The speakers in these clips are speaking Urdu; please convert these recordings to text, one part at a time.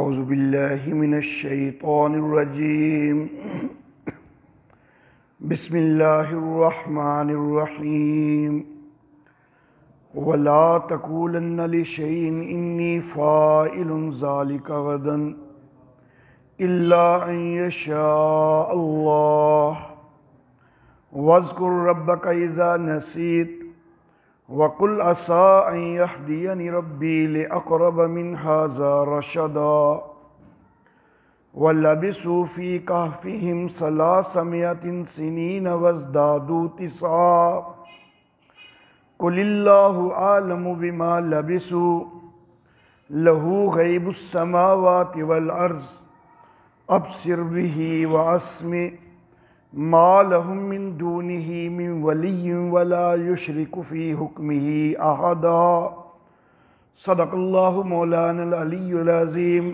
اعوذ باللہ من الشیطان الرجیم بسم اللہ الرحمن الرحیم ولا تقولن لشیء انی فاعل ذلک غدا الا ان یشاء اللہ واذکر ربک اذا نسیت وَقُلْ عَسَىٰ أَن يَهْدِيَنِ رَبِّي لِأَقْرَبَ مِنْ هَٰذَا رَشَدًا وَلَبِثُوا فِي كَهْفِهِمْ 300 سِنِينَ وَازْدَادُوا تِسْعًا قُلِ اللَّهُ أَعْلَمُ بِمَا لَبِثُوا لَهُ غَيْبُ السَّمَاوَاتِ وَالْأَرْضِ أَبْصِرْ بِهِ وَأَسْمِعْ مَا لَهُم مِّن دُونِهِ مِن وَلِيٍّ وَلَا يُشْرِكُ فِي حُكْمِهِ أَحَدًا صدق اللہ مولانا العلی العظیم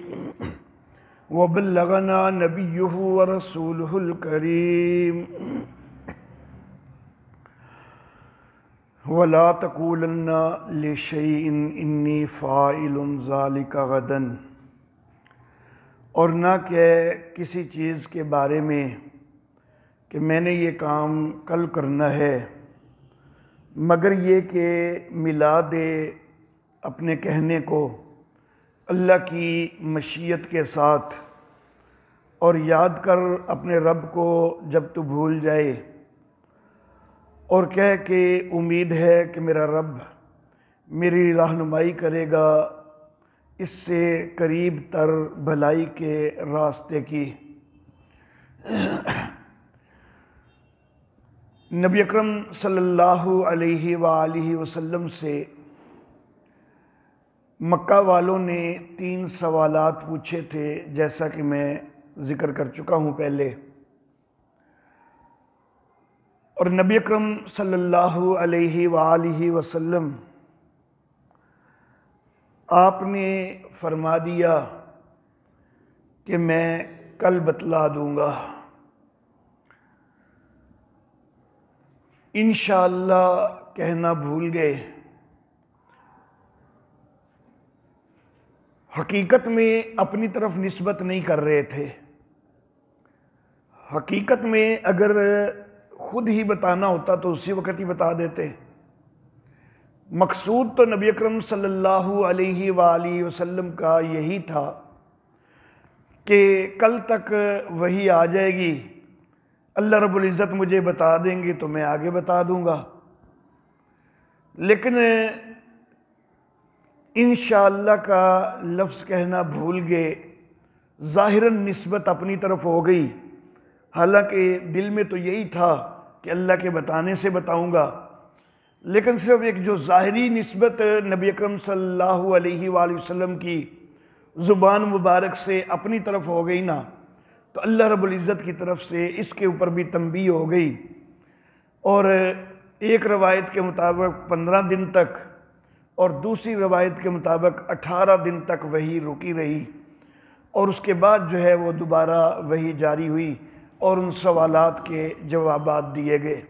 وبلغنا نبیہ ورسولہ الکریم وَلَا تَقُولَنَّ لِشَيْءٍ إِنِّي فَاعِلٌ ذَلِكَ غَدًا، اور نہ کہ کسی چیز کے بارے میں کہ میں نے یہ کام کل کرنا ہے، مگر یہ کہ ملا دے اپنے کہنے کو اللہ کی مشیت کے ساتھ، اور یاد کر اپنے رب کو جب تو بھول جائے، اور کہہ کہ امید ہے کہ میرا رب میری رہنمائی کرے گا اس سے قریب تر بھلائی کے راستے کی۔ نبی اکرم صلی اللہ علیہ وآلہ وسلم سے مکہ والوں نے 3 سوالات پوچھے تھے، جیسا کہ میں ذکر کر چکا ہوں پہلے، اور نبی اکرم صلی اللہ علیہ وآلہ وسلم آپ نے فرما دیا کہ میں کل بتلا دوں گا، انشاءاللہ کہنا بھول گئے۔ حقیقت میں اپنی طرف نسبت نہیں کر رہے تھے، حقیقت میں اگر خود ہی بتانا ہوتا تو اسی وقت ہی بتا دیتے۔ مقصود تو نبی اکرم صلی اللہ علیہ وآلہ وسلم کا یہی تھا کہ کل تک وحی آ جائے گی، اللہ رب العزت مجھے بتا دیں گے تو میں آگے بتا دوں گا، لیکن انشاءاللہ کا لفظ کہنا بھول گئے، ظاہراً نسبت اپنی طرف ہو گئی، حالانکہ دل میں تو یہی تھا کہ اللہ کے بتانے سے بتاؤں گا، لیکن صرف ایک جو ظاہری نسبت نبی اکرم صلی اللہ علیہ وآلہ وسلم کی زبان مبارک سے اپنی طرف ہو گئی نا، تو اللہ رب العزت کی طرف سے اس کے اوپر بھی تنبیہ ہو گئی، اور ایک روایت کے مطابق 15 دن تک اور دوسری روایت کے مطابق 18 دن تک وحی رکی رہی، اور اس کے بعد جو ہے وہ دوبارہ وحی جاری ہوئی اور ان سوالات کے جوابات دیے گئے۔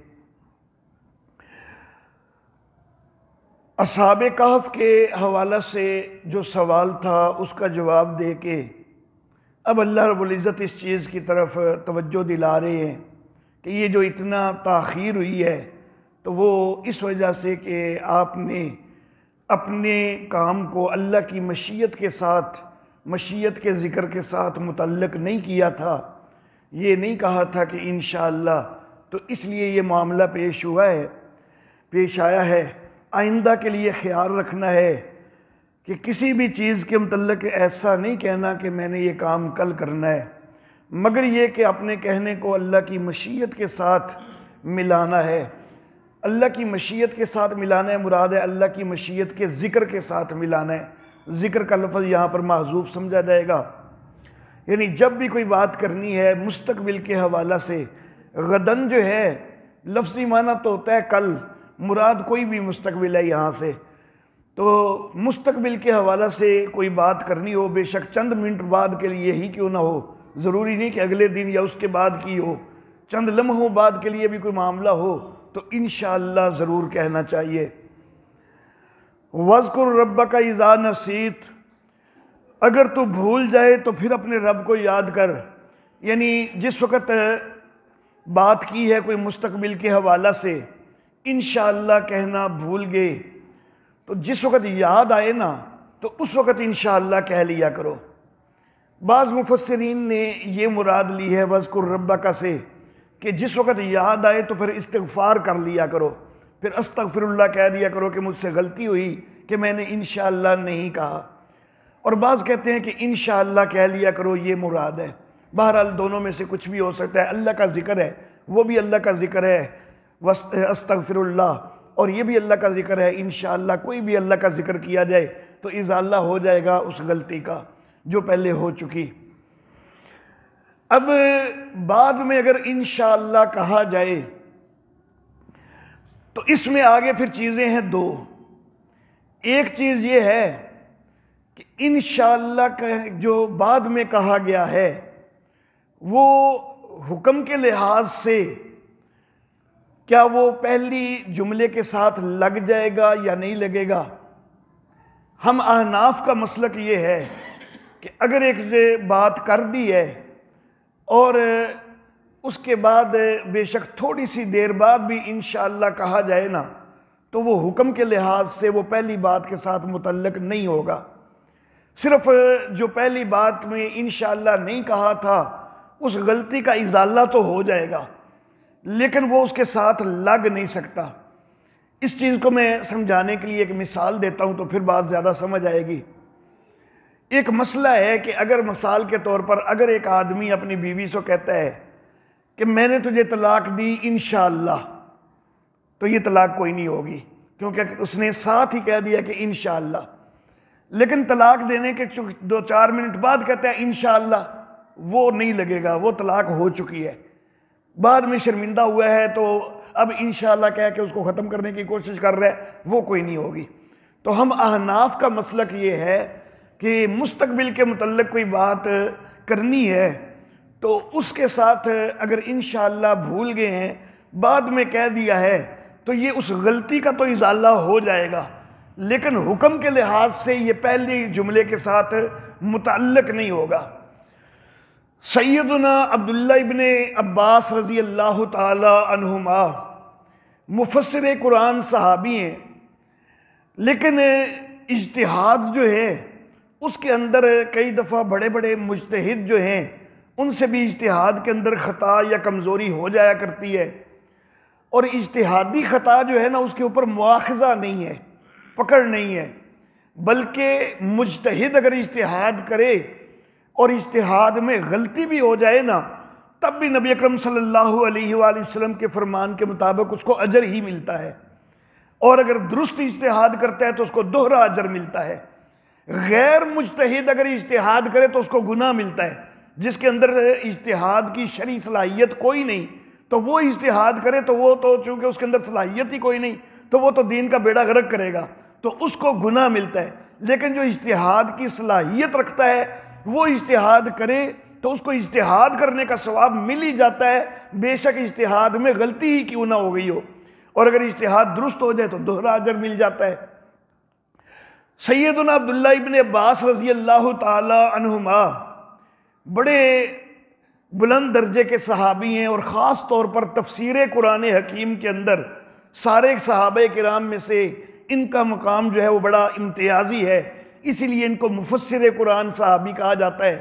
اصحاب کہف کے حوالہ سے جو سوال تھا اس کا جواب دے کے اب اللہ رب العزت اس چیز کی طرف توجہ دلا رہے ہیں کہ یہ جو اتنا تاخیر ہوئی ہے تو وہ اس وجہ سے کہ آپ نے اپنے کام کو اللہ کی مشیت کے ساتھ، مشیت کے ذکر کے ساتھ متعلق نہیں کیا تھا، یہ نہیں کہا تھا کہ انشاءاللہ، تو اس لیے یہ معاملہ پیش آیا ہے۔ آئندہ کے لیے خیال رکھنا ہے کہ کسی بھی چیز کے متعلق ایسا نہیں کہنا کہ میں نے یہ کام کل کرنا ہے، مگر یہ کہ اپنے کہنے کو اللہ کی مشیت کے ساتھ ملانا ہے۔ اللہ کی مشیت کے ساتھ ملانا ہے مراد ہے اللہ کی مشیت کے ذکر کے ساتھ ملانا ہے۔ ذکر کا لفظ یہاں پر محذوف سمجھا جائے گا، یعنی جب بھی کوئی بات کرنی ہے مستقبل کے حوالہ سے، غدن جو ہے لفظی معنی تو ہوتا ہے کل، مراد کوئی بھی مستقبل ہے یہاں سے، تو مستقبل کے حوالہ سے کوئی بات کرنی ہو، بے شک چند منٹ بعد کے لیے ہی کیوں نہ ہو، ضروری نہیں کہ اگلے دن یا اس کے بعد کی ہو، چند لمحوں بعد کے لیے بھی کوئی معاملہ ہو تو انشاءاللہ ضرور کہنا چاہیے۔ وَاذْكُرْ رَبَّكَ اِذَا نَسِيتَ، اگر تو بھول جائے تو پھر اپنے رب کو یاد کر، یعنی جس وقت بات کی ہے کوئی مستقبل کے حوالہ سے انشاءاللہ کہنا بھول گئے، تو جس وقت یاد آئے نا تو اس وقت انشاءاللہ کہہ لیا کرو۔ بعض مفسرین نے یہ مراد لی ہے وَاذْكُرْ رَبَّكَ سے کہ جس وقت یاد آئے تو پھر استغفار کر لیا کرو، پھر استغفر اللہ کہہ دیا کرو کہ مجھ سے غلطی ہوئی کہ میں نے انشاءاللہ نہیں کہا، اور بعض کہتے ہیں کہ انشاءاللہ کہہ لیا کرو یہ مراد ہے۔ بہرحال دونوں میں سے کچھ بھی ہو سکتا ہے، اللہ کا ذکر ہے وہ بھی اللہ کا ذکر ہے استغفر اللہ، اور یہ بھی اللہ کا ذکر ہے انشاءاللہ، کوئی بھی اللہ کا ذکر کیا جائے تو ازالہ ہو جائے گا اس غلطی کا جو پہلے ہو چکی۔ اب بعد میں اگر انشاءاللہ کہا جائے تو اس میں آگے پھر چیزیں ہیں دو۔ ایک چیز یہ ہے کہ انشاءاللہ جو بعد میں کہا گیا ہے وہ حکم کے لحاظ سے کیا وہ پہلی جملے کے ساتھ لگ جائے گا یا نہیں لگے گا؟ ہم احناف کا مسلک یہ ہے کہ اگر ایک بات کر دی ہے اور اس کے بعد بے شک تھوڑی سی دیر بعد بھی انشاءاللہ کہا جائے نا تو وہ حکم کے لحاظ سے وہ پہلی بات کے ساتھ متعلق نہیں ہوگا۔ صرف جو پہلی بات میں انشاءاللہ نہیں کہا تھا اس غلطی کا ازالہ تو ہو جائے گا، لیکن وہ اس کے ساتھ لگ نہیں سکتا۔ اس چیز کو میں سمجھانے کے لیے ایک مثال دیتا ہوں تو پھر بات زیادہ سمجھ آئے گی۔ ایک مسئلہ ہے کہ اگر مثال کے طور پر اگر ایک آدمی اپنی بیوی سے کہتا ہے کہ میں نے تجھے طلاق دی انشاءاللہ، تو یہ طلاق کوئی نہیں ہوگی کیونکہ اس نے ساتھ ہی کہہ دیا کہ انشاءاللہ، لیکن طلاق دینے کے 2-4 منٹ بعد کہتا ہے انشاءاللہ، وہ نہیں لگے گا، وہ طلاق ہو چکی ہے۔ بعد میں شرمندہ ہوا ہے تو اب انشاءاللہ کہہ کے اس کو ختم کرنے کی کوشش کر رہا ہے، وہ کوئی نہیں ہوگی۔ تو ہم احناف کا مسلک یہ ہے کہ مستقبل کے متعلق کوئی بات کرنی ہے تو اس کے ساتھ اگر انشاءاللہ بھول گئے ہیں بعد میں کہہ دیا ہے تو یہ اس غلطی کا تو ازالہ ہو جائے گا، لیکن حکم کے لحاظ سے یہ پہلی جملے کے ساتھ متعلق نہیں ہوگا۔ سیدنا عبداللہ ابن عباس رضی اللہ تعالی عنہما مفسر قرآن صحابی ہیں، لیکن اجتہاد جو ہے اس کے اندر کئی دفعہ بڑے بڑے مجتہد جو ہیں ان سے بھی اجتہاد کے اندر خطا یا کمزوری ہو جایا کرتی ہے، اور اجتہادی خطا جو ہے نا اس کے اوپر مواخذہ نہیں ہے، پکڑ نہیں ہے، بلکہ مجتہد اگر اجتہاد کرے اور اجتہاد میں غلطی بھی ہو جائے نا تب بھی نبی اکرم صلی اللہ علیہ وآلہ وسلم کے فرمان کے مطابق اس کو اجر ہی ملتا ہے، اور اگر درست اجتہاد کرتا ہے تو اس کو دوہرا اجر ملتا ہے۔ غیر مجتہد اگر اجتہاد کرے تو اس کو گناہ ملتا ہے، جس کے اندر اجتہاد کی شرعی صلاحیت کوئی نہیں تو وہ اجتہاد کرے تو وہ تو چونکہ اس کے اندر صلاحیت ہی کوئی نہیں تو وہ تو دین کا بیڑا غرق کرے گا، تو اس کو گناہ ملتا ہے۔ لیکن جو اجتہاد کی صلاحیت رکھتا ہے وہ اجتہاد کرے تو اس کو اجتہاد کرنے کا ثواب مل ہی جاتا ہے، بے شک اجتہاد میں غلطی ہی کیوں نہ ہو گئی ہو، اور اگر اجتہاد درست ہو جائے تو دوہرا اجر مل جاتا ہے۔ سیدنا عبداللہ ابن عباس رضی اللہ تعالی عنہما بڑے بلند درجے کے صحابی ہیں، اور خاص طور پر تفسیر قرآن حکیم کے اندر سارے صحابہ کرام میں سے ان کا مقام جو ہے وہ بڑا امتیازی ہے، اسی لیے ان کو مفسر قرآن صحابی کہا جاتا ہے۔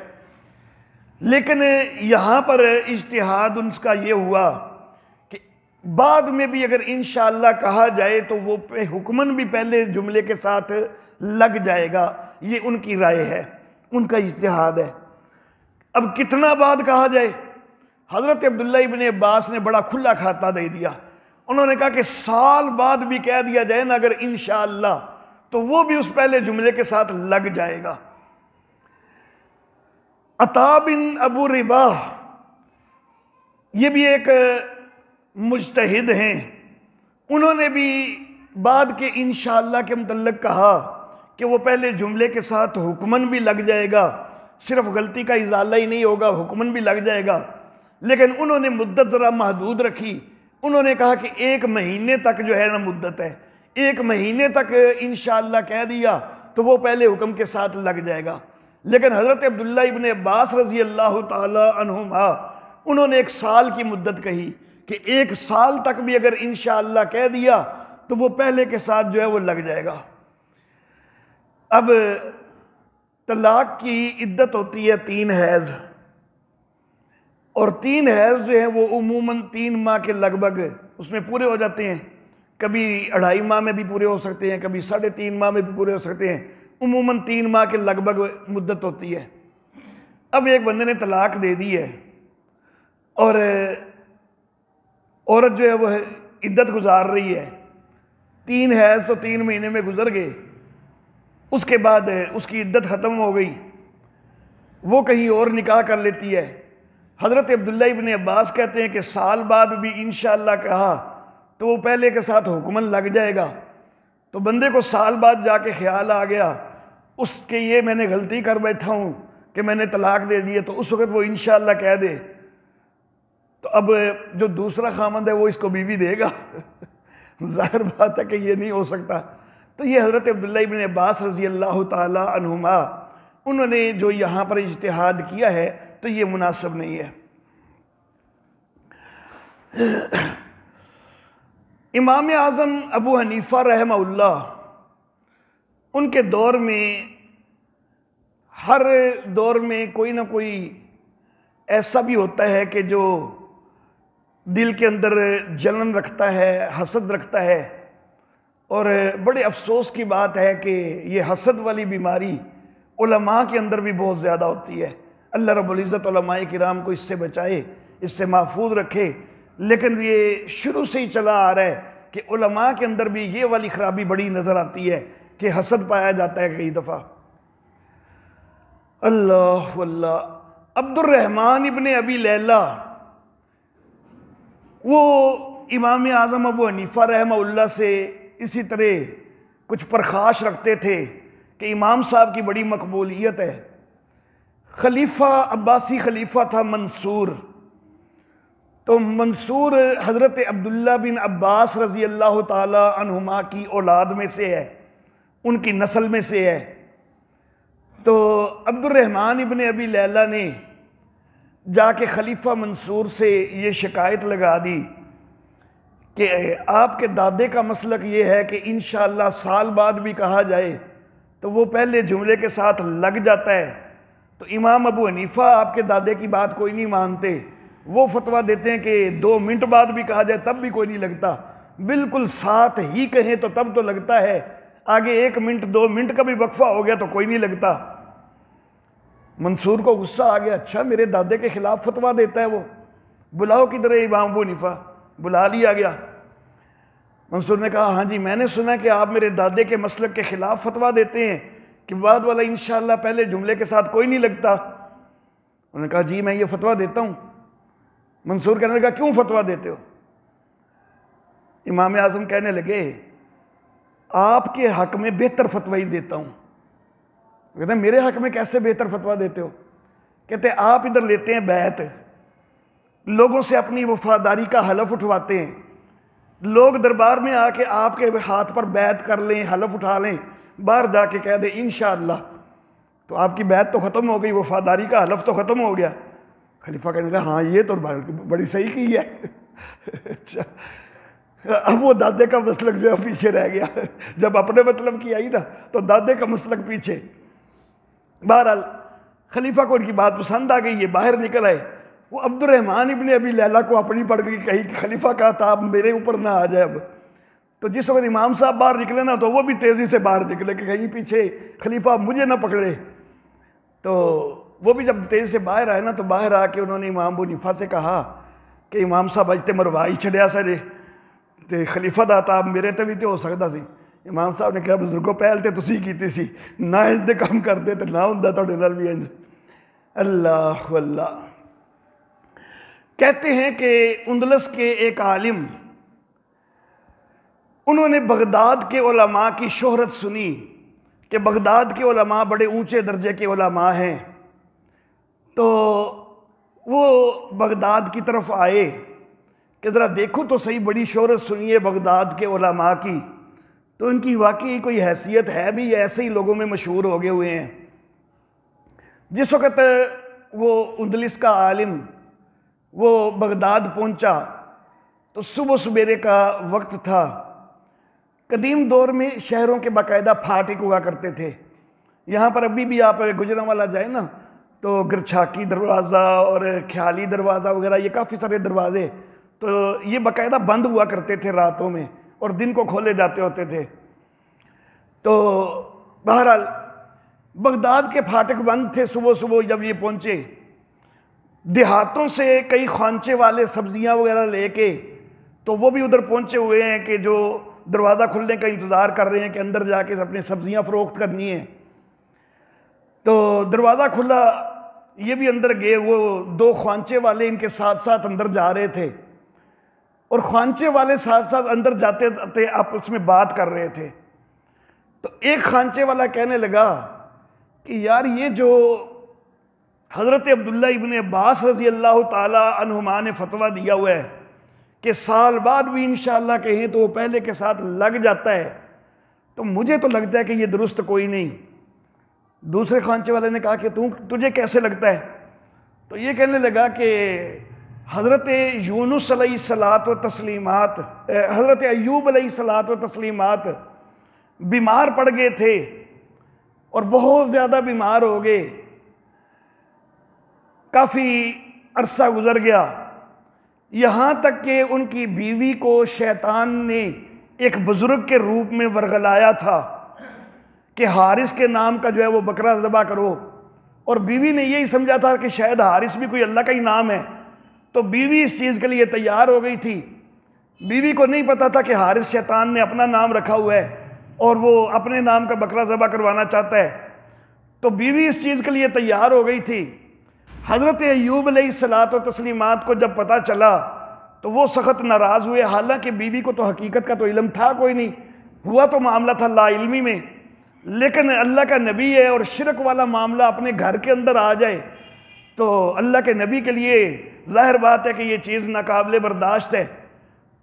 لیکن یہاں پر اجتہاد ان کا یہ ہوا کہ بعد میں بھی اگر انشاءاللہ کہا جائے تو وہ حکماً بھی پہلے جملے کے ساتھ لگ جائے گا، یہ ان کی رائے ہے، ان کا اجتہاد ہے۔ اب کتنا بعد کہا جائے؟ حضرت عبداللہ ابن عباس نے بڑا کھلا کھاتا دے دیا، انہوں نے کہا کہ سال بعد بھی کہہ دیا جائے نا اگر انشاءاللہ تو وہ بھی اس پہلے جملے کے ساتھ لگ جائے گا۔ عطا بن ابو رباح یہ بھی ایک مجتہد ہیں، انہوں نے بھی بعد کے انشاءاللہ کے متعلق کہا کہ وہ پہلے جملے کے ساتھ حکماً بھی لگ جائے گا، صرف غلطی کا ازالہ ہی نہیں ہوگا، حکماً بھی لگ جائے گا، لیکن انہوں نے مدت ذرا محدود رکھی، انہوں نے کہا کہ 1 مہینے تک جو ہے نا مدت ہے، 1 مہینے تک انشاءاللہ کہہ دیا تو وہ پہلے حکم کے ساتھ لگ جائے گا۔ لیکن حضرت عبداللہ ابن عباس رضی اللہ تعالی عنہما انہوں نے 1 سال کی مدت کہی کہ 1 سال تک بھی اگر انشاءاللہ کہہ دیا تو وہ پہلے کے ساتھ جو ہے وہ لگ جائے گا۔ اب طلاق کی عدت ہوتی ہے 3 حیض، اور 3 حیض جو ہیں وہ عموماً 3 ماہ کے لگ بھگ اس میں پورے ہو جاتے ہیں، کبھی 2.5 ماہ میں بھی پورے ہو سکتے ہیں، کبھی 3.5 ماہ میں بھی پورے ہو سکتے ہیں، عموماً 3 ماہ کے لگ بھگ مدت ہوتی ہے۔ اب ایک بندے نے طلاق دے دی ہے اور عورت جو ہے وہ عدت گزار رہی ہے، 3 حیض تو 3 مہینے میں گزر گئے، اس کے بعد اس کی عدت ختم ہو گئی، وہ کہیں اور نکاح کر لیتی ہے۔ حضرت عبداللہ ابن عباس کہتے ہیں کہ سال بعد بھی انشاءاللہ کہا تو وہ پہلے کے ساتھ حکماً لگ جائے گا۔ تو بندے کو سال بعد جا کے خیال آ گیا اس کے یہ میں نے غلطی کر بیٹھا ہوں کہ میں نے طلاق دے دی ہے، تو اس وقت وہ انشاءاللہ کہہ دے تو اب جو دوسرا خامند ہے وہ اس کو بیوی دے گا؟ ظاہر بات ہے کہ یہ نہیں ہو سکتا۔ تو یہ حضرت عبداللہ ابن عباس رضی اللہ تعالی عنہما انہوں نے جو یہاں پر اجتہاد کیا ہے تو یہ مناسب نہیں ہے۔ امام اعظم ابو حنیفہ رحمہ اللہ ان کے دور میں ہر دور میں کوئی نہ کوئی ایسا بھی ہوتا ہے کہ جو دل کے اندر جلن رکھتا ہے، حسد رکھتا ہے، اور بڑے افسوس کی بات ہے کہ یہ حسد والی بیماری علماء کے اندر بھی بہت زیادہ ہوتی ہے۔ اللہ رب العزت علماء کرام کو اس سے بچائے، اس سے محفوظ رکھے، لیکن یہ شروع سے ہی چلا آ رہا ہے کہ علماء کے اندر بھی یہ والی خرابی بڑی نظر آتی ہے کہ حسد پایا جاتا ہے کئی دفعہ۔ اللہ اللہ۔ عبد الرحمن ابن ابی لیلہ وہ امام اعظم ابو حنیفہ رحمہ اللہ سے اسی طرح کچھ پرخاش رکھتے تھے کہ امام صاحب کی بڑی مقبولیت ہے۔ خلیفہ عباسی خلیفہ تھا منصور، تو منصور حضرت عبداللہ بن عباس رضی اللہ تعالی عنہما کی اولاد میں سے ہے، ان کی نسل میں سے ہے۔ تو عبد الرحمن ابن ابی لیلہ نے جا کے خلیفہ منصور سے یہ شکایت لگا دی کہ آپ کے دادے کا مسلک یہ ہے کہ انشاءاللہ سال بعد بھی کہا جائے تو وہ پہلے جملے کے ساتھ لگ جاتا ہے، تو امام ابو حنیفہ آپ کے دادے کی بات کوئی نہیں مانتے، وہ فتویٰ دیتے ہیں کہ 2 منٹ بعد بھی کہا جائے تب بھی کوئی نہیں لگتا، بالکل ساتھ ہی کہیں تو تب تو لگتا ہے، آگے 1 منٹ 2 منٹ کا بھی وقفہ ہو گیا تو کوئی نہیں لگتا۔ منصور کو غصہ آ گیا، اچھا میرے دادے کے خلاف فتویٰ دیتا ہے وہ، بلاؤ کدھر ہے امام ابو حنیفہ؟ بلا لیا گیا۔ منصور نے کہا ہاں جی میں نے سنا کہ آپ میرے دادے کے مسلک کے خلاف فتویٰ دیتے ہیں کہ بعد والا انشاءاللہ پہلے جملے کے ساتھ کوئی نہیں لگتا۔ انہوں نے کہا جی میں یہ فتویٰ دیتا ہوں۔ منصور کہنے لگا کیوں فتویٰ دیتے ہو؟ امام اعظم کہنے لگے آپ کے حق میں بہتر فتویٰ دیتا ہوں۔ کہتے ہیں میرے حق میں کیسے بہتر فتویٰ دیتے ہو؟ کہتے ہیں آپ ادھر لیتے ہیں بیعت، لوگوں سے اپنی وفاداری کا حلف اٹھواتے ہیں، لوگ دربار میں آ کے آپ کے ہاتھ پر بیعت کر لیں، حلف اٹھا لیں، باہر جا کے کہہ دیں انشاءاللہ، تو آپ کی بیعت تو ختم ہو گئی، وفاداری کا حلف تو ختم ہو گیا۔ خلیفہ کہنے لگا ہاں یہ تو بڑی صحیح کی ہے۔ اچھا اب وہ دادے کا مسلک جو ہے پیچھے رہ گیا، جب اپنے مطلب کی آئی نا تو دادے کا مسلک پیچھے۔ بہرحال خلیفہ کو ان کی بات پسند آ گئی، یہ باہر نکل آئے۔ وہ عبد الرحمن ابن ابی لیلہ کو اپنی پڑ گئی، کہی کہ خلیفہ کہا تھا اب میرے اوپر نہ آ جائے۔ اب تو جس وقت امام صاحب باہر نکلے نا تو وہ بھی تیزی سے باہر نکلے کہ کہیں پیچھے خلیفہ مجھے نہ پکڑے۔ تو وہ بھی جب تیزی سے باہر آئے نا تو باہر آ کے انہوں نے امام ابو حنیفہ سے کہا کہ امام صاحب اج تے مروائی چھڑیا سارے تے خلیفہ دا تا میرے تے بھی تے ہو سکتا سی۔ امام صاحب نے کہا بزرگوں پہل تے تسی کیتی سی، نہ انج دے کام کرتے تے نہ ہوندا تہاڈے نال بھی انج۔ اللہ اللہ۔ کہتے ہیں کہ اندلس کے ایک عالم انہوں نے بغداد کے علماء کی شہرت سنی کہ بغداد کے علماء بڑے اونچے درجے کے علماء ہیں، تو وہ بغداد کی طرف آئے کہ ذرا دیکھو تو صحیح، بڑی شہرت سنی ہے بغداد کے علماء کی، تو ان کی واقعی کوئی حیثیت ہے بھی، ایسے ہی لوگوں میں مشہور ہو گئے ہوئے ہیں۔ جس وقت وہ اندلس کا عالم وہ بغداد پہنچا تو صبح سبیرے کا وقت تھا۔ قدیم دور میں شہروں کے باقاعدہ پھاٹک ہوا کرتے تھے۔ یہاں پر ابھی بھی آپ گجرانوالہ جائیں نا تو گرچھاکی دروازہ اور خیالی دروازہ وغیرہ یہ کافی سارے دروازے تو یہ باقاعدہ بند ہوا کرتے تھے راتوں میں اور دن کو کھولے جاتے ہوتے تھے۔ تو بہرحال بغداد کے پھاٹک بند تھے۔ صبح صبح جب یہ پہنچے دیہاتوں سے کئی خوانچے والے سبزیاں وغیرہ لے کے تو وہ بھی ادھر پہنچے ہوئے ہیں کہ جو دروازہ کھلنے کا انتظار کر رہے ہیں کہ اندر جا کے اپنی سبزیاں فروخت کرنی ہیں۔ تو دروازہ کھلا، یہ بھی اندر گئے، وہ دو خوانچے والے ان کے ساتھ ساتھ اندر جا رہے تھے اور خوانچے والے ساتھ ساتھ اندر جاتے تھے، آپس میں بات کر رہے تھے۔ تو ایک خوانچے والا کہنے لگا کہ یار یہ جو حضرت عبداللہ ابن عباس رضی اللہ تعالی عنہما نے فتویٰ دیا ہوا ہے کہ سال بعد بھی انشاءاللہ کہیں تو وہ پہلے کے ساتھ لگ جاتا ہے، تو مجھے تو لگتا ہے کہ یہ درست کوئی نہیں۔ دوسرے خوانچے والے نے کہا کہ تجھے کیسے لگتا ہے؟ تو یہ کہنے لگا کہ حضرت یونس علیہ الصلاۃ و تسلیمات، حضرت ایوب علیہ الصلاۃ و تسلیمات بیمار پڑ گئے تھے اور بہت زیادہ بیمار ہو گئے، کافی عرصہ گزر گیا، یہاں تک کہ ان کی بیوی کو شیطان نے ایک بزرگ کے روپ میں ورغلایا تھا کہ حارث کے نام کا جو ہے وہ بکرا ذبح کرو، اور بیوی نے یہی سمجھا تھا کہ شاید حارث بھی کوئی اللہ کا ہی نام ہے، تو بیوی اس چیز کے لیے تیار ہو گئی تھی۔ بیوی کو نہیں پتا تھا کہ حارث شیطان نے اپنا نام رکھا ہوا ہے اور وہ اپنے نام کا بکرا ذبح کروانا چاہتا ہے، تو بیوی اس چیز کے لیے تیار ہو گئی تھی۔ حضرت ایوب علیہ الصلاۃ و تسلیمات کو جب پتہ چلا تو وہ سخت ناراض ہوئے، حالانکہ بیوی کو تو حقیقت کا تو علم تھا کوئی نہیں، ہوا تو معاملہ تھا لا علمی میں، لیکن اللہ کا نبی ہے اور شرک والا معاملہ اپنے گھر کے اندر آ جائے تو اللہ کے نبی کے لیے ظاہر بات ہے کہ یہ چیز ناقابل برداشت ہے۔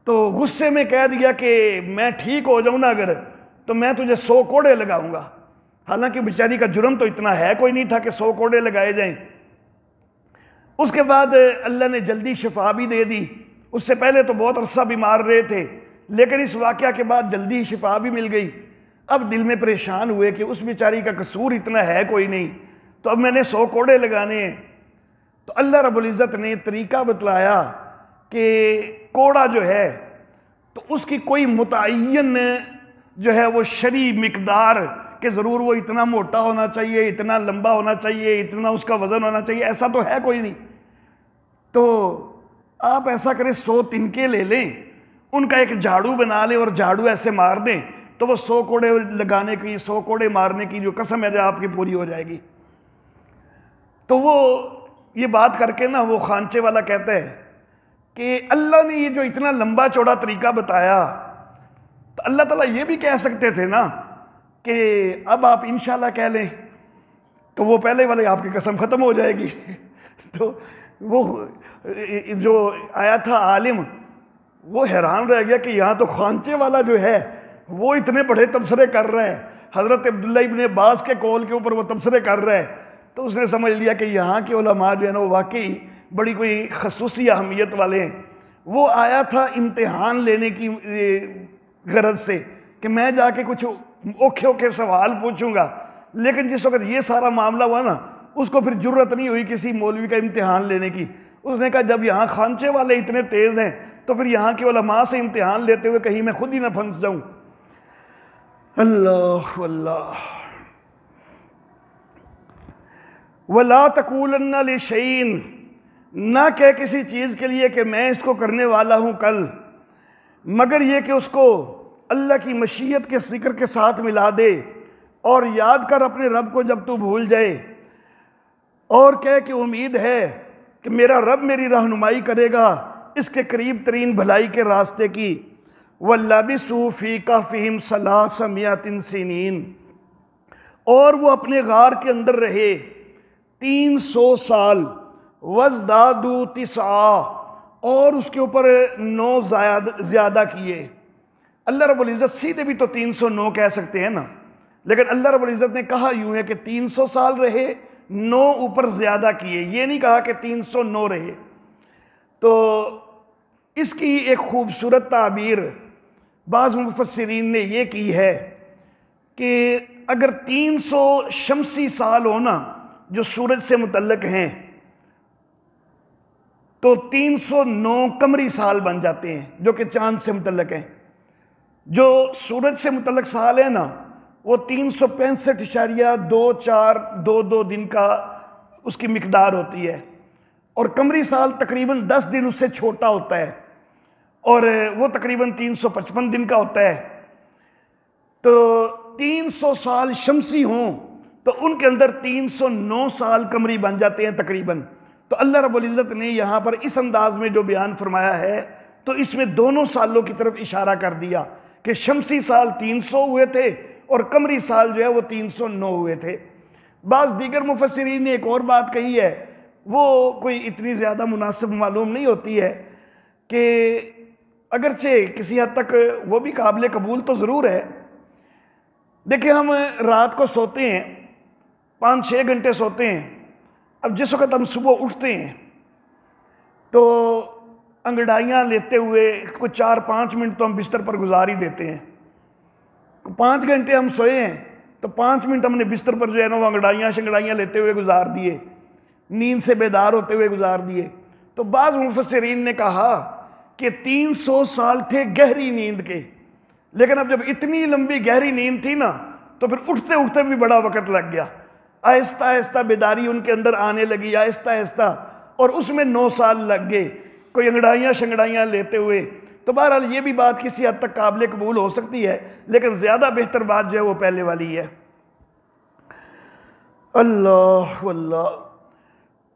تو غصے میں کہہ دیا کہ میں ٹھیک ہو جاؤں نا اگر تو میں تجھے 100 کوڑے لگاؤں گا، حالانکہ بیچاری کا جرم تو اتنا ہے کوئی نہیں تھا کہ 100 کوڑے لگائے جائیں۔ اس کے بعد اللہ نے جلدی شفا بھی دے دی، اس سے پہلے تو بہت عرصہ بیمار رہے تھے، لیکن اس واقعہ کے بعد جلدی شفا بھی مل گئی۔ اب دل میں پریشان ہوئے کہ اس بیچاری کا قصور اتنا ہے کوئی نہیں، تو اب میں نے 100 کوڑے لگانے ہیں۔ تو اللہ رب العزت نے طریقہ بتلایا کہ کوڑا جو ہے تو اس کی کوئی متعین جو ہے وہ شرعی مقدار کہ ضرور وہ اتنا موٹا ہونا چاہیے، اتنا لمبا ہونا چاہیے، اتنا اس کا وزن ہونا چاہیے، ایسا تو ہے کوئی نہیں۔ تو آپ ایسا کریں 100 تنکے لے لیں، ان کا ایک جھاڑو بنا لیں اور جھاڑو ایسے مار دیں تو وہ 100 کوڑے لگانے کی، 100 کوڑے مارنے کی جو قسم ہے جو آپ کی پوری ہو جائے گی۔ تو وہ یہ بات کر کے نا وہ خانچے والا کہتا ہے کہ اللہ نے یہ جو اتنا لمبا چوڑا طریقہ بتایا تو اللہ تعالیٰ یہ بھی کہہ سکتے تھے نا کہ اب آپ انشاءاللہ کہہ لیں، تو وہ پہلے والے آپ کی قسم ختم ہو جائے گی۔ تو وہ جو آیا تھا عالم وہ حیران رہ گیا کہ یہاں تو خانچے والا جو ہے وہ اتنے بڑے تبصرے کر رہا ہے، حضرت عبداللہ ابن عباس کے قول کے اوپر وہ تبصرے کر رہا ہے۔ تو اس نے سمجھ لیا کہ یہاں کے علماء جو ہے نا وہ واقعی بڑی کوئی خصوصی اہمیت والے ہیں۔ وہ آیا تھا امتحان لینے کی غرض سے کہ میں جا کے کچھ اوکھے اوکھے سوال پوچھوں گا، لیکن جس وقت یہ سارا معاملہ ہوا نا اس کو پھر جرت نہیں ہوئی کسی مولوی کا امتحان لینے کی۔ اس نے کہا جب یہاں خانچے والے اتنے تیز ہیں تو پھر یہاں کے علماء سے امتحان لیتے ہوئے کہیں میں خود ہی نہ پھنس جاؤں۔ اللہ اللہ وَلَا تَقُولَنَّ لِشَيْءٍ، نہ کہ کسی چیز کے لیے کہ میں اس کو کرنے والا ہوں کل، مگر یہ کہ اس کو اللہ کی مشیت کے ذکر کے ساتھ ملا دے اور یاد کر اپنے رب کو جب تو بھول جائے، اور کہہ کہ امید ہے کہ میرا رب میری رہنمائی کرے گا اس کے قریب ترین بھلائی کے راستے کی۔ وَلَّبِثُوا فِي كَهْفِهِمْ 300 سنین، اور وہ اپنے غار کے اندر رہے 300 سال، وَازْدَادُوا 9، اور اس کے اوپر 9 زیادہ کیے۔ اللہ رب العزت سیدھے بھی تو 309 کہہ سکتے ہیں نا، لیکن اللہ رب العزت نے کہا یوں ہے کہ 300 سال رہے 9 اوپر زیادہ کیے، یہ نہیں کہا کہ 309 رہے۔ تو اس کی ایک خوبصورت تعبیر بعض مفسرین نے یہ کی ہے کہ اگر 300 شمسی سال ہونا جو سورج سے متعلق ہیں تو 309 قمری سال بن جاتے ہیں جو کہ چاند سے متعلق ہیں۔ جو سورج سے متعلق سال ہے نا وہ 365.2422 دن کا اس کی مقدار ہوتی ہے، اور قمری سال تقریباً 10 دن اس سے چھوٹا ہوتا ہے، اور وہ تقریباً 355 دن کا ہوتا ہے۔ تو 300 سال شمسی ہوں تو ان کے اندر 309 سال قمری بن جاتے ہیں تقریباً۔ تو اللہ رب العزت نے یہاں پر اس انداز میں جو بیان فرمایا ہے تو اس میں دونوں سالوں کی طرف اشارہ کر دیا کہ شمسی سال 300 ہوئے تھے اور قمری سال جو ہے وہ 309 ہوئے تھے۔ بعض دیگر مفسرین نے ایک اور بات کہی ہے، وہ کوئی اتنی زیادہ مناسب معلوم نہیں ہوتی ہے، کہ اگرچہ کسی حد تک وہ بھی قابل قبول تو ضرور ہے۔ دیکھیں ہم رات کو سوتے ہیں 5-6 گھنٹے سوتے ہیں، اب جس وقت ہم صبح اٹھتے ہیں تو انگڑائیاں لیتے ہوئے کوئی 4-5 منٹ تو ہم بستر پر گزار ہی دیتے ہیں۔ 5 گھنٹے ہم سوئے ہیں تو 5 منٹ ہم نے بستر پر جو ہے نا وہ انگڑائیاں لیتے ہوئے گزار دیے، نیند سے بیدار ہوتے ہوئے گزار دیے۔ تو بعض مفسرین نے کہا کہ 300 سال تھے گہری نیند کے، لیکن اب جب اتنی لمبی گہری نیند تھی نا تو پھر اٹھتے اٹھتے بھی بڑا وقت لگ گیا، آہستہ آہستہ بیداری ان کے اندر آنے لگی آہستہ آہستہ، اور اس میں 9 سال لگ گئے کوئی انگڑائیاں لیتے ہوئے۔ تو بہرحال یہ بھی بات کسی حد تک قابل قبول ہو سکتی ہے، لیکن زیادہ بہتر بات جو ہے وہ پہلے والی ہے۔ اللہ واللہ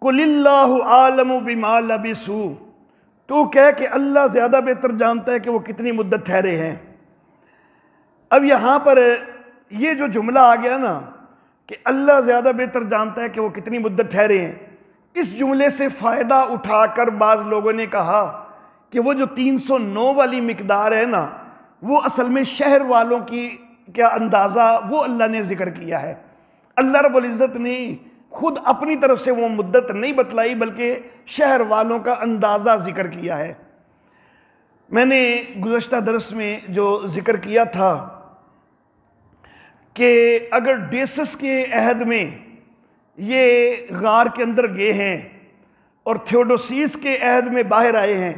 قل اللہ عالم بما لبثوا، تو کہہ کہ اللہ زیادہ بہتر جانتا ہے کہ وہ کتنی مدت ٹھہرے ہیں۔ اب یہاں پر یہ جو جملہ آ گیا نا کہ اللہ زیادہ بہتر جانتا ہے کہ وہ کتنی مدت ٹھہرے ہیں، اس جملے سے فائدہ اٹھا کر بعض لوگوں نے کہا کہ وہ جو 309 والی مقدار ہے نا وہ اصل میں شہر والوں کی کیا اندازہ وہ اللہ نے ذکر کیا ہے۔ اللہ رب العزت نے خود اپنی طرف سے وہ مدت نہیں بتلائی بلکہ شہر والوں کا اندازہ ذکر کیا ہے۔ میں نے گزشتہ درس میں جو ذکر کیا تھا کہ اگر ڈیسس کے عہد میں یہ غار کے اندر گئے ہیں اور تھیوڈوسیس کے عہد میں باہر آئے ہیں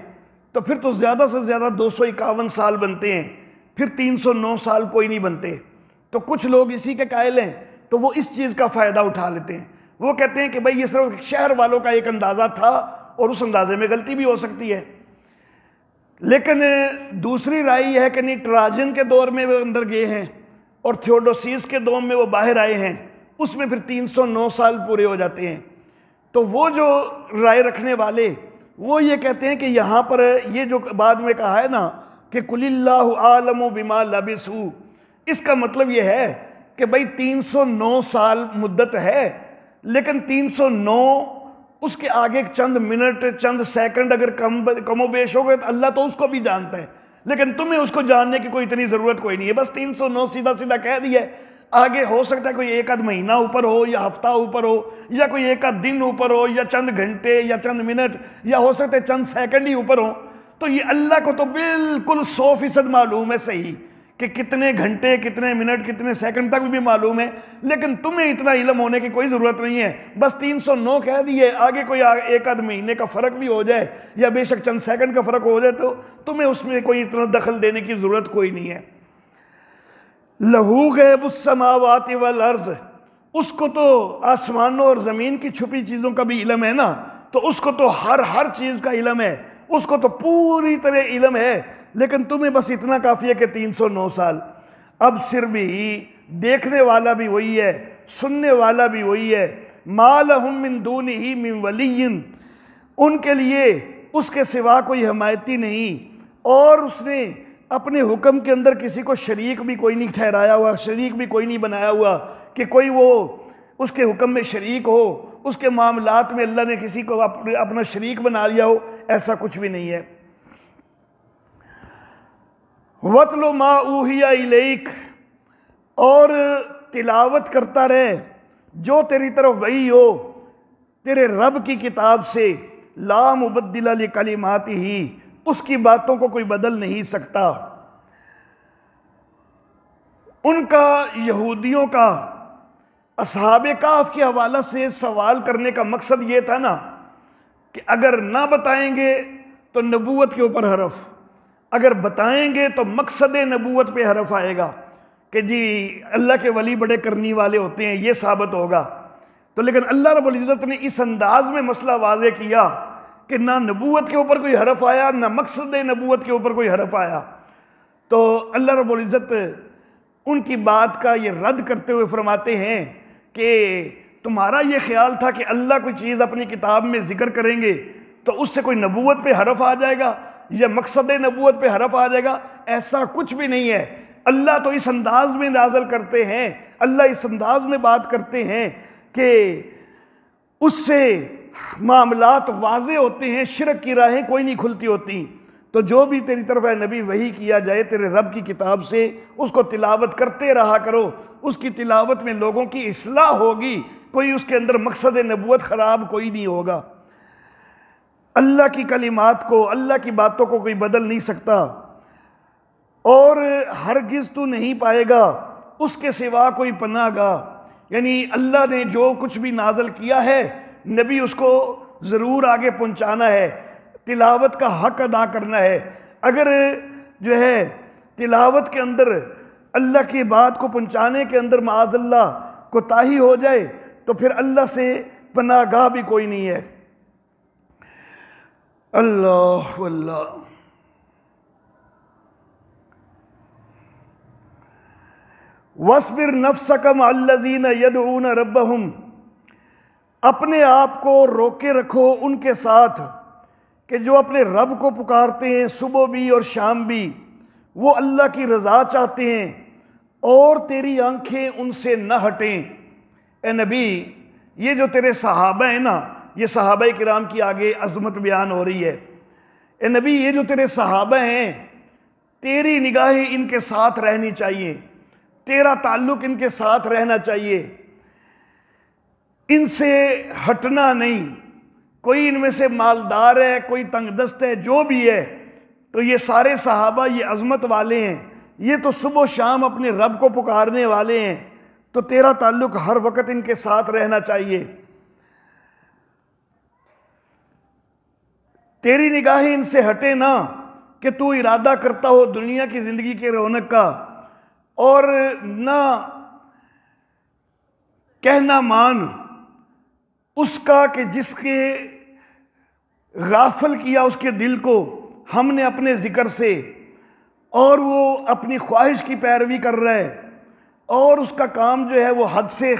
تو پھر تو زیادہ سے زیادہ 251 سال بنتے ہیں، پھر 309 سال کوئی نہیں بنتے۔ تو کچھ لوگ اسی کے قائل ہیں تو وہ اس چیز کا فائدہ اٹھا لیتے ہیں، وہ کہتے ہیں کہ بھئی یہ صرف شہر والوں کا ایک اندازہ تھا اور اس اندازے میں غلطی بھی ہو سکتی ہے۔ لیکن دوسری رائے یہ ہے کہ نہیں، ٹراجن کے دور میں وہ اندر گئے ہیں اور تھیوڈوسیس کے دور میں وہ باہر آئے ہیں، اس میں پھر 309 سال پورے ہو جاتے ہیں۔ تو وہ جو رائے رکھنے والے وہ یہ کہتے ہیں کہ یہاں پر یہ جو بعد میں کہا ہے نا کہ قل اللہ عالم بما لبثوا، اس کا مطلب یہ ہے کہ بھئی 309 سال مدت ہے، لیکن 309 اس کے آگے چند منٹ چند سیکنڈ اگر کم و بیش ہو گئے تو اللہ تو اس کو بھی جانتا ہے، لیکن تمہیں اس کو جاننے کی کوئی اتنی ضرورت کوئی نہیں ہے، بس 309 سیدھا سیدھا کہہ دیا ہے۔ آگے ہو سکتا ہے کوئی ایک آدھ مہینہ اوپر ہو یا ہفتہ اوپر ہو یا کوئی ایک آدھ دن اوپر ہو یا چند گھنٹے یا چند منٹ یا ہو سکتا ہے چند سیکنڈ ہی اوپر ہو، تو یہ اللہ کو تو بالکل 100% معلوم ہے صحیح کہ کتنے گھنٹے کتنے منٹ کتنے سیکنڈ تک بھی معلوم ہے، لیکن تمہیں اتنا علم ہونے کی کوئی ضرورت نہیں ہے، بس 309 کہہ دیے، آگے کوئی ایک آدھ مہینے کا فرق بھی ہو جائے یا بے شک چند سیکنڈ کا فرق ہو جائے تو تمہیں اس میں کوئی اتنا دخل دینے کی ضرورت کوئی نہیں ہے۔ لہو غیب السماوات والارض، اس کو تو آسمانوں اور زمین کی چھپی چیزوں کا بھی علم ہے نا، تو اس کو تو ہر چیز کا علم ہے، اس کو تو پوری طرح علم ہے، لیکن تمہیں بس اتنا کافی ہے کہ 309 سال۔ اب صرف بھی دیکھنے والا بھی وہی ہے، سننے والا بھی وہی ہے، ما لہم من دونہ من ولی، ان کے لیے اس کے سوا کوئی حمایتی نہیں، اور اس نے اپنے حکم کے اندر کسی کو شریک بھی کوئی نہیں ٹھہرایا ہوا، شریک بھی کوئی نہیں بنایا ہوا کہ کوئی وہ اس کے حکم میں شریک ہو، اس کے معاملات میں اللہ نے کسی کو اپنا شریک بنا لیا ہو، ایسا کچھ بھی نہیں ہے۔ وَاتْلُ مَا أُوحِيَ إِلَيْكَ، اور تلاوت کرتا رہے جو تیری طرف وحی ہو تیرے رب کی کتاب سے، لا مبدل لکلماتہ، اس کی باتوں کو کوئی بدل نہیں سکتا۔ ان کا، یہودیوں کا، اصحاب کہف کے حوالے سے سوال کرنے کا مقصد یہ تھا نا کہ اگر نہ بتائیں گے تو نبوت کے اوپر حرف، اگر بتائیں گے تو مقصد نبوت پہ حرف آئے گا کہ جی اللہ کے ولی بڑے کرنی والے ہوتے ہیں، یہ ثابت ہوگا۔ تو لیکن اللہ رب العزت نے اس انداز میں مسئلہ واضح کیا کہ نہ نبوت کے اوپر کوئی حرف آیا، نہ مقصد نبوت کے اوپر کوئی حرف آیا۔ تو اللہ رب العزت ان کی بات کا یہ رد کرتے ہوئے فرماتے ہیں کہ تمہارا یہ خیال تھا کہ اللہ کوئی چیز اپنی کتاب میں ذکر کریں گے تو اس سے کوئی نبوت پہ حرف آ جائے گا یا مقصد نبوت پہ حرف آ جائے گا، ایسا کچھ بھی نہیں ہے۔ اللہ تو اس انداز میں نازل کرتے ہیں، اللہ اس انداز میں بات کرتے ہیں کہ اس سے معاملات واضح ہوتے ہیں، شرک کی راہیں کوئی نہیں کھلتی ہوتی۔ تو جو بھی تیری طرف اے نبی وحی کیا جائے تیرے رب کی کتاب سے، اس کو تلاوت کرتے رہا کرو، اس کی تلاوت میں لوگوں کی اصلاح ہوگی، کوئی اس کے اندر مقصد نبوت خراب کوئی نہیں ہوگا۔ اللہ کی کلمات کو، اللہ کی باتوں کو کوئی بدل نہیں سکتا، اور ہرگز تو نہیں پائے گا اس کے سوا کوئی پناہ گاہ۔ یعنی اللہ نے جو کچھ بھی نازل کیا ہے نبی اس کو ضرور آگے پہنچانا ہے، تلاوت کا حق ادا کرنا ہے۔ اگر جو ہے تلاوت کے اندر اللہ کی بات کو پہنچانے کے اندر معاذ اللہ کوتاہی ہو جائے تو پھر اللہ سے پناہ گاہ بھی کوئی نہیں ہے۔ اللہ اللہ۔ وَاصْبِرْ نَفْسَكَ مَعَ الَّذِينَ يَدْعُونَ رَبَّهُمْ، اپنے آپ کو روکے رکھو ان کے ساتھ کہ جو اپنے رب کو پکارتے ہیں صبح بھی اور شام بھی، وہ اللہ کی رضا چاہتے ہیں اور تیری آنکھیں ان سے نہ ہٹیں۔ اے نبی، یہ جو تیرے صحابہ ہیں نا، یہ صحابہ کرام کی آگے عظمت بیان ہو رہی ہے۔ اے نبی، یہ جو تیرے صحابہ ہیں تیری نگاہیں ان کے ساتھ رہنی چاہیے، تیرا تعلق ان کے ساتھ رہنا چاہیے، ان سے ہٹنا نہیں۔ کوئی ان میں سے مالدار ہے، کوئی تنگ دست ہے، جو بھی ہے، تو یہ سارے صحابہ یہ عظمت والے ہیں، یہ تو صبح و شام اپنے رب کو پکارنے والے ہیں، تو تیرا تعلق ہر وقت ان کے ساتھ رہنا چاہیے۔ تیری نگاہیں ان سے ہٹے نہ کہ تو ارادہ کرتا ہو دنیا کی زندگی کے رونق کا، اور نہ کہنا مان اس کا کہ جس کے غافل کیا اس کے دل کو ہم نے اپنے ذکر سے، اور وہ اپنی خواہش کی پیروی کر رہا ہے، اور اس کا کام جو ہے وہ حد سے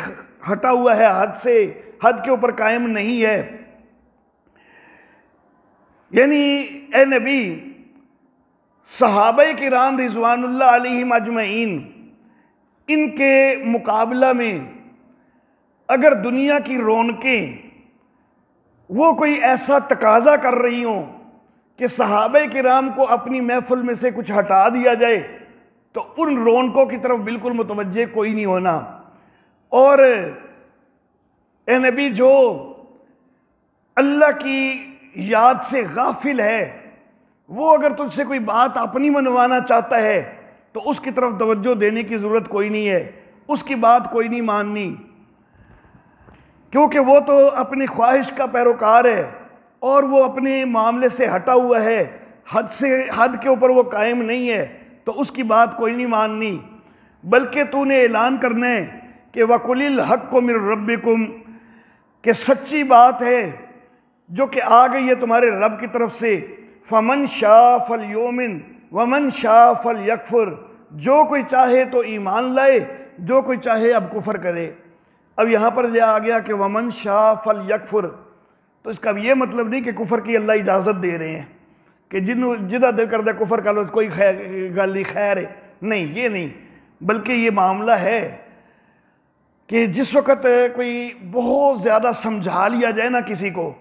ہٹا ہوا ہے، حد کے اوپر قائم نہیں ہے۔ یعنی اے نبی، صحابہ کرام رضوان اللہ علیہم اجمعین، ان کے مقابلہ میں اگر دنیا کی رونقیں وہ کوئی ایسا تقاضا کر رہی ہوں کہ صحابہ کرام کو اپنی محفل میں سے کچھ ہٹا دیا جائے تو ان رونقوں کی طرف بالکل متوجہ کوئی نہیں ہونا۔ اور اے نبی، جو اللہ کی یاد سے غافل ہے وہ اگر تجھ سے کوئی بات اپنی منوانا چاہتا ہے تو اس کی طرف توجہ دینے کی ضرورت کوئی نہیں ہے، اس کی بات کوئی نہیں ماننی، کیونکہ وہ تو اپنی خواہش کا پیروکار ہے اور وہ اپنے معاملے سے ہٹا ہوا ہے، حد کے اوپر وہ قائم نہیں ہے، تو اس کی بات کوئی نہیں ماننی۔ بلکہ تو نے اعلان کرنا ہے کہ وَقُلِ الْحَقُّ مِن رَبِّكُمْ، کہ سچی بات ہے جو کہ آ گئی ہے تمہارے رب کی طرف سے، فَمَنْ شَاءَ فَلْيُؤْمِنْ وَمَنْ شَاءَ فَلْيَكْفُرْ، جو کوئی چاہے تو ایمان لائے، جو کوئی چاہے اب کفر کرے۔ اب یہاں پر یہ آ گیا کہ وَمَنْ شَاءَ فَلْيَكْفُرْ، تو اس کا یہ مطلب نہیں کہ کفر کی اللہ اجازت دے رہے ہیں کہ جدہ دل کر دے کفر کر لو، کوئی گل نہیں، خیر ہے، نہیں، یہ نہیں، بلکہ یہ معاملہ ہے کہ جس وقت کوئی بہت زیادہ سمجھا لیا جائے نا کسی کو،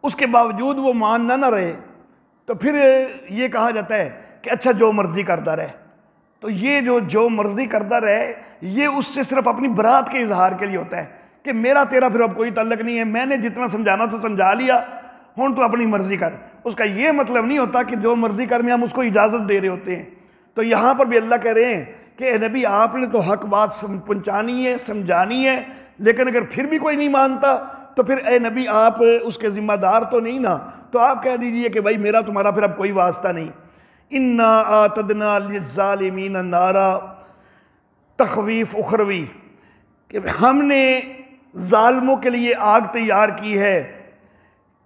اس کے باوجود وہ ماننا نہ رہے، تو پھر یہ کہا جاتا ہے کہ اچھا جو مرضی کرتا رہے، تو یہ جو مرضی کرتا رہے، یہ اس سے صرف اپنی برات کے اظہار کے لیے ہوتا ہے کہ میرا تیرا پھر اب کوئی تعلق نہیں ہے، میں نے جتنا سمجھانا تھا سمجھا لیا، ہوں تو اپنی مرضی کر۔ اس کا یہ مطلب نہیں ہوتا کہ جو مرضی کر میں ہم اس کو اجازت دے رہے ہوتے ہیں۔ تو یہاں پر بھی اللہ کہہ رہے ہیں کہ اے نبی آپ نے تو حق بات پہنچانی ہے، سمجھانی ہے، لیکن اگر پھر بھی کوئی نہیں مانتا تو پھر اے نبی آپ اس کے ذمہ دار تو نہیں نا، تو آپ کہہ دیجئے کہ بھائی میرا تمہارا پھر اب کوئی واسطہ نہیں۔ اِنَّا آتَدْنَا لِلظَّالِمِينَ نَارًا، تخویف اخروی، کہ ہم نے ظالموں کے لیے آگ تیار کی ہے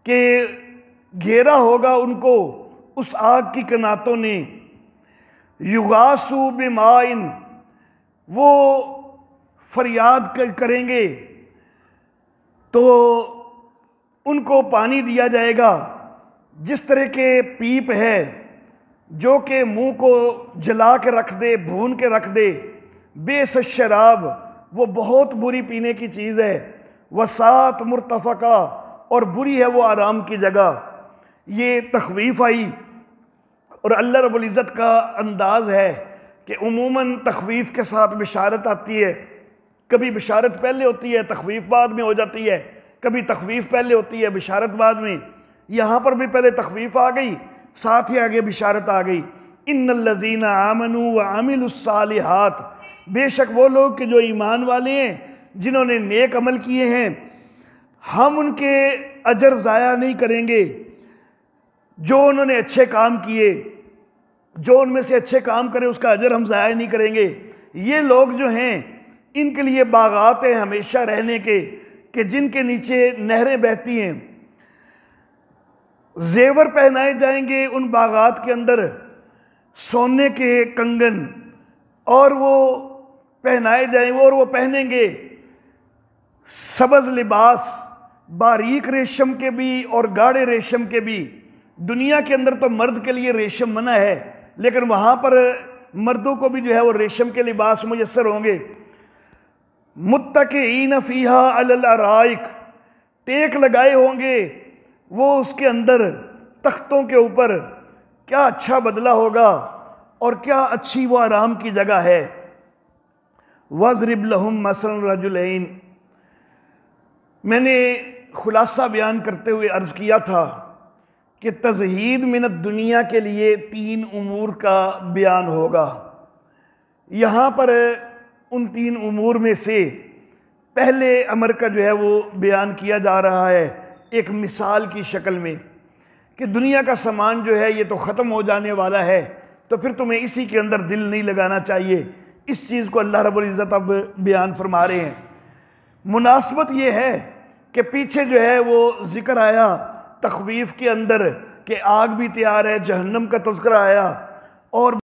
کہ گھیرا ہوگا ان کو اس آگ کی کناتوں نے، یغاسو بمائن، وہ فریاد کریں گے تو ان کو پانی دیا جائے گا جس طرح کے پیپ ہے جو کہ منہ کو جلا کے رکھ دے، بھون کے رکھ دے، بئس الشراب، وہ بہت بری پینے کی چیز ہے، وساعت مرتفقہ، اور بری ہے وہ آرام کی جگہ۔ یہ تخویف آئی، اور اللہ رب العزت کا انداز ہے کہ عموماً تخویف کے ساتھ بشارت آتی ہے، کبھی بشارت پہلے ہوتی ہے تخویف بعد میں ہو جاتی ہے، کبھی تخویف پہلے ہوتی ہے بشارت بعد میں۔ یہاں پر بھی پہلے تخویف آ گئی، ساتھ ہی آگے بشارت آ گئی۔ ان الذین آمنوا وعملوا الصالحات، بے شک وہ لوگ کہ جو ایمان والے ہیں، جنہوں نے نیک عمل کیے ہیں، ہم ان کے اجر ضائع نہیں کریں گے۔ جو انہوں نے اچھے کام کیے، جو ان میں سے اچھے کام کرے اس کا اجر ہم ضائع نہیں کریں گے۔ یہ لوگ جو ہیں ان کے لیے باغات ہیں ہمیشہ رہنے کے، کہ جن کے نیچے نہریں بہتی ہیں، زیور پہنائے جائیں گے ان باغات کے اندر، سونے کے کنگن، اور وہ پہنائے جائیں گے، اور وہ پہنیں گے سبز لباس، باریک ریشم کے بھی اور گاڑے ریشم کے بھی۔ دنیا کے اندر تو مرد کے لیے ریشم منع ہے، لیکن وہاں پر مردوں کو بھی جو ہے وہ ریشم کے لباس میسر ہوں گے۔ متکئین فیہا علی الارائک، ٹیک لگائے ہوں گے وہ اس کے اندر تختوں کے اوپر۔ کیا اچھا بدلہ ہوگا اور کیا اچھی وہ آرام کی جگہ ہے۔ وَاضْرِبْ لَهُمْ مَثَلًا الرَّجُلَيْنِ، میں نے خلاصہ بیان کرتے ہوئے عرض کیا تھا کہ تزہید من الدنیا کے لیے 3 امور کا بیان ہوگا۔ یہاں پر ان 3 امور میں سے پہلے امر کا جو ہے وہ بیان کیا جا رہا ہے ایک مثال کی شکل میں، کہ دنیا کا سامان جو ہے یہ تو ختم ہو جانے والا ہے، تو پھر تمہیں اسی کے اندر دل نہیں لگانا چاہیے۔ اس چیز کو اللہ رب العزت اب بیان فرما رہے ہیں۔ مناسبت یہ ہے کہ پیچھے جو ہے وہ ذکر آیا تخویف کے اندر کہ آگ بھی تیار ہے، جہنم کا تذکرہ آیا، اور